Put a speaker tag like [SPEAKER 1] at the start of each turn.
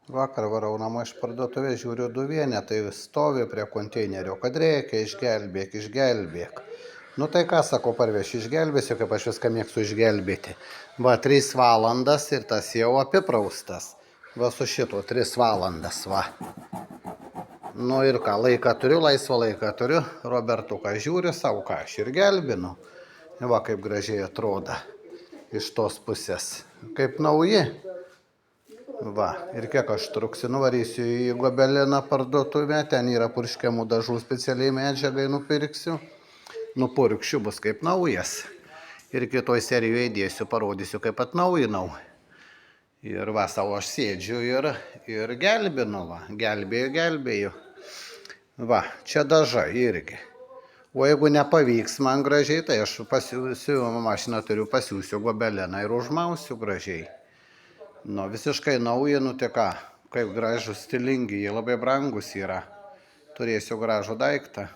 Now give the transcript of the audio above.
[SPEAKER 1] Vakar varau namo iš parduotuvės, žiūriu, du vienetai stovi prie konteinerio, kad reikia, išgelbėk, išgelbėk. Nu tai ką, sako, parvešiu, išgelbėsiu, kaip aš viską mėgstu išgelbėti. Va, 3 valandas ir tas jau apipraustas. Va, su šito 3 valandas, va. Nu ir ką, laiką turiu, laisvą laiką turiu. Robertuką žiūriu, savo ką, aš ir gelbinu. Va, kaip gražiai atrodo iš tos pusės. Kaip nauji. Va, ir kiek aš truksiu, nuvarysiu į Gobeliną parduotuvę, ten yra purškiamų dažų specialiai medžiagai nupirksiu. Nupurkšiu, bus kaip naujas. Ir kitoj serijoje įdėsiu, parodysiu, kaip atnaujinau. Ir va, savo aš sėdžiu ir gelbinu, va, gelbėju. Va, čia dažai irgi. O jeigu nepavyks man gražiai, tai aš pasiūsiu, mašiną turiu, pasiūsiu Gobeliną ir užmausiu gražiai. Nu, visiškai nauji, nu tai ką, kaip gražus, stilingi, jie labai brangus yra. Turėsiu gražų daiktą.